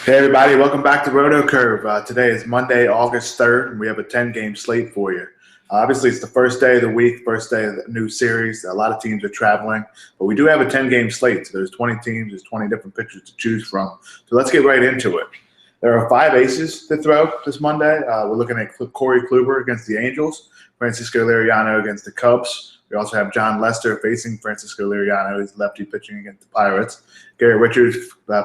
Hey everybody, welcome back to RotoCurve. Today is Monday, August 3rd, and we have a 10-game slate for you. Obviously, it's the first day of the week, first day of the new series. A lot of teams are traveling, but we do have a 10-game slate. So there's 20 teams, there's 20 different pitchers to choose from. So let's get right into it. There are 5 aces to throw this Monday. We're looking at Corey Kluber against the Angels, Francisco Liriano against the Cubs. We also have John Lester facing Francisco Liriano, who's lefty pitching against the Pirates. Garrett Richards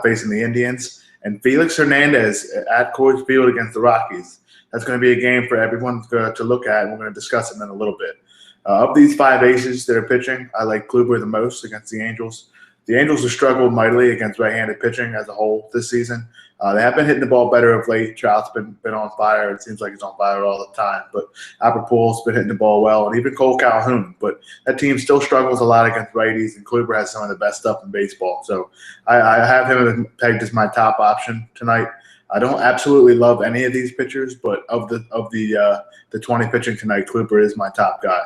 facing the Indians. And Felix Hernandez at Coors Field against the Rockies. That's going to be a game for everyone to look at, and we're going to discuss it in a little bit. Of these 5 aces that are pitching, I like Kluber the most against the Angels. The Angels have struggled mightily against right-handed pitching as a whole this season. They have been hitting the ball better of late. Trout's been on fire. It seems like he's on fire all the time. But Apropol's been hitting the ball well, and even Cole Calhoun. But that team still struggles a lot against righties, and Kluber has some of the best stuff in baseball. So I have him pegged as my top option tonight. I don't absolutely love any of these pitchers, but of the 20 pitching tonight, Kluber is my top guy.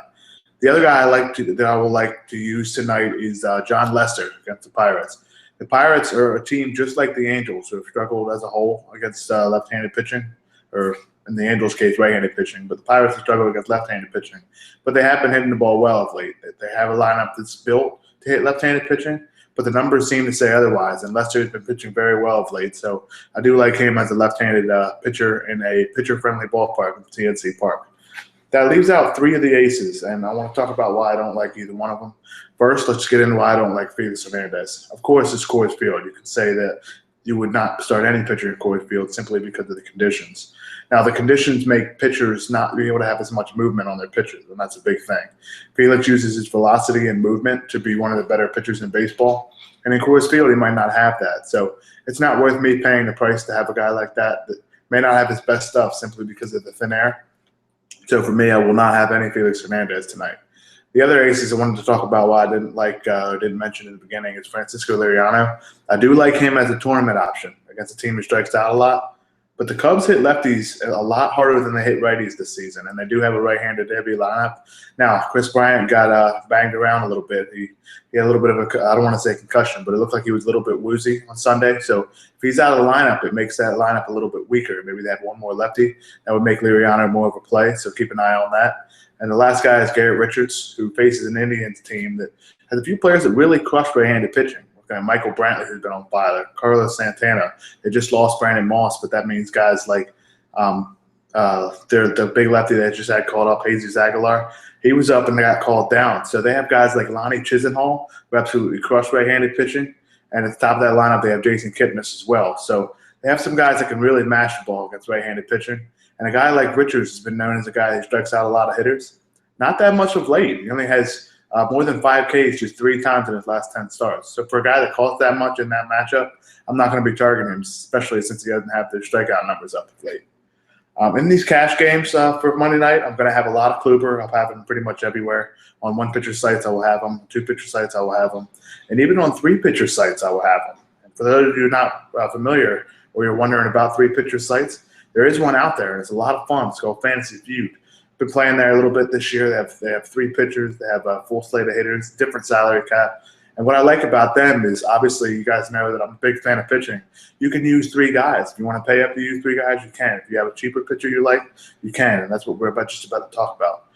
The other guy I will like to use tonight is John Lester against the Pirates. The Pirates are a team just like the Angels who have struggled as a whole against left-handed pitching, or in the Angels' case, right-handed pitching. But the Pirates have struggled against left-handed pitching. But they have been hitting the ball well of late. They have a lineup that's built to hit left-handed pitching, but the numbers seem to say otherwise. And Lester has been pitching very well of late. So I do like him as a left-handed pitcher in a pitcher-friendly ballpark, TNC Park. That leaves out 3 of the aces, and I want to talk about why I don't like either one of them. First, let's get into why I don't like Felix Hernandez. Of course, it's Coors Field. You can say that you would not start any pitcher in Coors Field simply because of the conditions. Now, the conditions make pitchers not be able to have as much movement on their pitches, and that's a big thing. Felix uses his velocity and movement to be one of the better pitchers in baseball, and in Coors Field, he might not have that. So it's not worth me paying the price to have a guy like that may not have his best stuff simply because of the thin air. So for me, I will not have any Felix Hernandez tonight. The other aces I wanted to talk about why I didn't like or didn't mention in the beginning is Francisco Liriano. I do like him as a tournament option against a team who strikes out a lot. But the Cubs hit lefties a lot harder than they hit righties this season, and they do have a right-handed heavy lineup. Now, Chris Bryant got banged around a little bit. He had a little bit of I don't want to say concussion, but it looked like he was a little bit woozy on Sunday. So if he's out of the lineup, it makes that lineup a little bit weaker. Maybe they have one more lefty. That would make Liriano more of a play, so keep an eye on that. And the last guy is Garrett Richards, who faces an Indians team that has a few players that really crush right-handed pitching. Michael Brantley, who's been on fire, Carlos Santana. They just lost Brandon Moss, but that means guys like the big lefty that just had called up, Jesus Aguilar. He was up and they got called down. So they have guys like Lonnie Chisenhall, who absolutely crush right-handed pitching. And at the top of that lineup, they have Jason Kipnis as well. So they have some guys that can really mash the ball against right-handed pitching. And a guy like Richards has been known as a guy who strikes out a lot of hitters. Not that much of late. He only has more than 5 Ks just 3 times in his last 10 starts. So for a guy that costs that much in that matchup, I'm not going to be targeting him, especially since he doesn't have the strikeout numbers up of late. In these cash games for Monday night, I'm going to have a lot of Kluber. I'll have him pretty much everywhere. On 1-pitcher sites, I will have him. 2-pitcher sites, I will have him. And even on 3-pitcher sites, I will have him. And for those of you not familiar or you're wondering about 3-pitcher sites, there is one out there, and it's a lot of fun. It's called Fantasy Feud. Been playing there a little bit this year. They have 3 pitchers. They have a full slate of hitters, different salary cap. And what I like about them is obviously you guys know that I'm a big fan of pitching. You can use 3 guys. If you want to pay up to use 3 guys, you can. If you have a cheaper pitcher you like, you can. And that's what we're just about to talk about.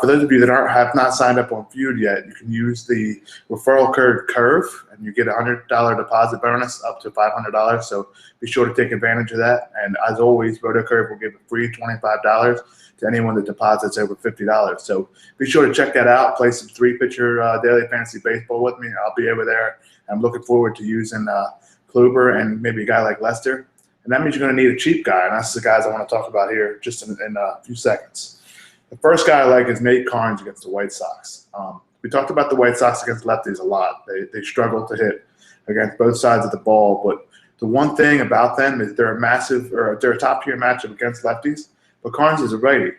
For those of you that have not signed up on Feud yet, you can use the referral code CURVE, and you get a $100 deposit bonus up to $500. So be sure to take advantage of that. And as always, RotoCurve will give a free $25 to anyone that deposits over $50. So be sure to check that out. Play some 3-pitcher daily fantasy baseball with me. I'll be over there. I'm looking forward to using Kluber and maybe a guy like Lester. And that means you're going to need a cheap guy, and that's the guys I want to talk about here just in a few seconds. The first guy I like is Nate Karns against the White Sox. We talked about the White Sox against lefties a lot. They struggle to hit against both sides of the ball, but the one thing about them is they're a top-tier matchup against lefties, but Karns is a righty.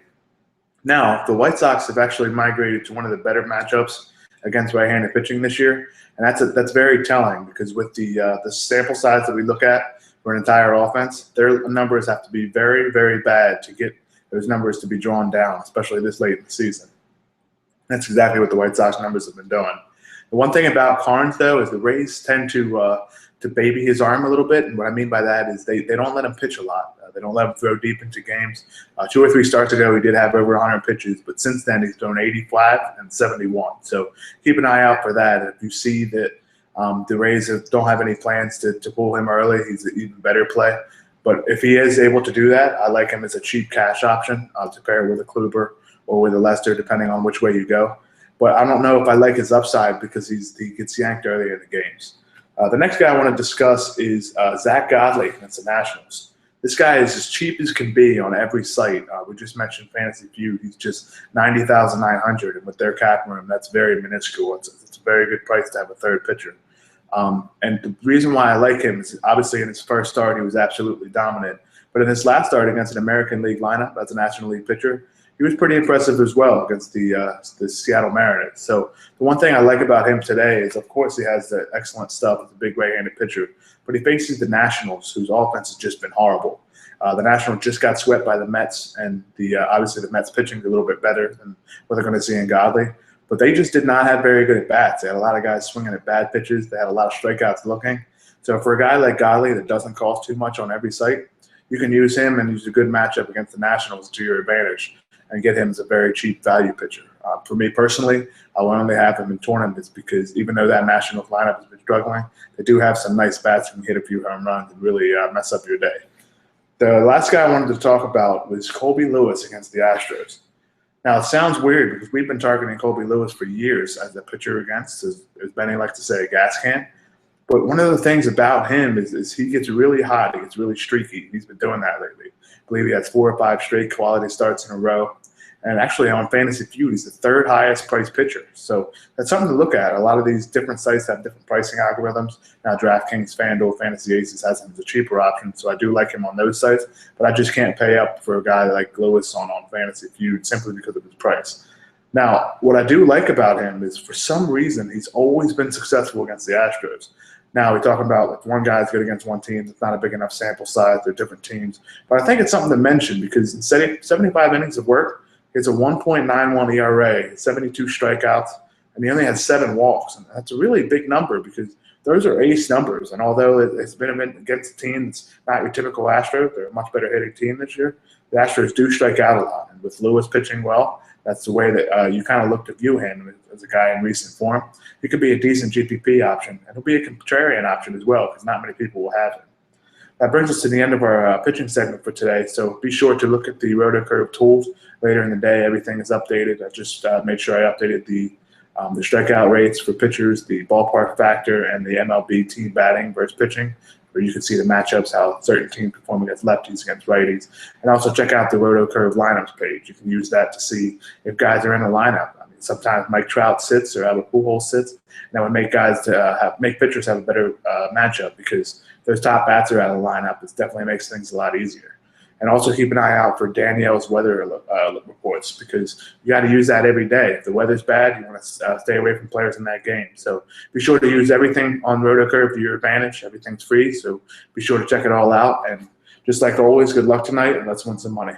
Now, the White Sox have actually migrated to one of the better matchups against right-handed pitching this year, and that's very telling because with the sample size that we look at for an entire offense, their numbers have to be very, very bad to get those numbers to be drawn down, especially this late in the season. That's exactly what the White Sox numbers have been doing. The one thing about Carnes, though, is the Rays tend to baby his arm a little bit. And what I mean by that is they don't let him pitch a lot. They don't let him throw deep into games. 2 or 3 starts ago, he did have over 100 pitches, but since then he's thrown 85 and 71. So keep an eye out for that. If you see that the Rays don't have any plans to pull him early, he's an even better play. But if he is able to do that, I like him as a cheap cash option to pair with a Kluber or with a Lester, depending on which way you go. But I don't know if I like his upside because he gets yanked early in the games. The next guy I want to discuss is Zach Godley against the Nationals. This guy is as cheap as can be on every site. We just mentioned Fantasy Feud. He's just $90,900, and with their cap room, that's very minuscule. It's a very good price to have a third pitcher. And the reason why I like him is obviously in his first start, he was absolutely dominant. But in his last start against an American League lineup as a National League pitcher, he was pretty impressive as well against the Seattle Mariners. So the one thing I like about him today is, of course, he has the excellent stuff as a big right-handed pitcher, but he faces the Nationals, whose offense has just been horrible. The Nationals just got swept by the Mets, and obviously the Mets pitching is a little bit better than what they're going to see in Godley. But they just did not have very good at-bats. They had a lot of guys swinging at bad pitches. They had a lot of strikeouts looking. So for a guy like Godley that doesn't cost too much on every site, you can use him and use a good matchup against the Nationals to your advantage and get him as a very cheap value pitcher. For me personally, I will only have him in tournaments because even though that Nationals lineup has been struggling, they do have some nice bats that can hit a few home runs and really mess up your day. The last guy I wanted to talk about was Colby Lewis against the Astros. Now, it sounds weird because we've been targeting Colby Lewis for years as the pitcher against, as Benny likes to say, a gas can. But one of the things about him is he gets really hot. He gets really streaky. He's been doing that lately. I believe he has 4 or 5 straight quality starts in a row. And actually on Fantasy Feud, he's the 3rd highest priced pitcher. So that's something to look at. A lot of these different sites have different pricing algorithms. Now HDraftKings, FanDuel, Fantasy Aces has him as a cheaper option. So I do like him on those sites. But I just can't pay up for a guy like Lewis on Fantasy Feud simply because of his price. Now, what I do like about him is for some reason he's always been successful against the Astros. Now, we're talking about if one guy's good against one team, it's not a big enough sample size. They're different teams. But I think it's something to mention because in 75 innings of work, it's a 1.91 ERA, 72 strikeouts, and he only had 7 walks. And that's a really big number because those are ace numbers. And although it's been against a team that's not your typical Astros, they're a much better hitting team this year, the Astros do strike out a lot. And with Lewis pitching well, that's the way that you kind of look to view him as a guy in recent form. He could be a decent GPP option, and he'll be a contrarian option as well because not many people will have him. That brings us to the end of our pitching segment for today. So be sure to look at the RotoCurve tools later in the day. Everything is updated. I just made sure I updated the strikeout rates for pitchers, the ballpark factor, and the MLB team batting versus pitching, where you can see the matchups, how certain teams perform against lefties, against righties. And also check out the RotoCurve lineups page. You can use that to see if guys are in the lineup. I mean, sometimes Mike Trout sits or Albert Pujols sits, and that would make guys make pitchers have a better matchup because those top bats are out of the lineup. It definitely makes things a lot easier. And also keep an eye out for Danielle's weather reports because you got to use that every day. If the weather's bad, you want to stay away from players in that game. So be sure to use everything on RotoCurve to your advantage. Everything's free, so be sure to check it all out. And just like always, good luck tonight, and let's win some money.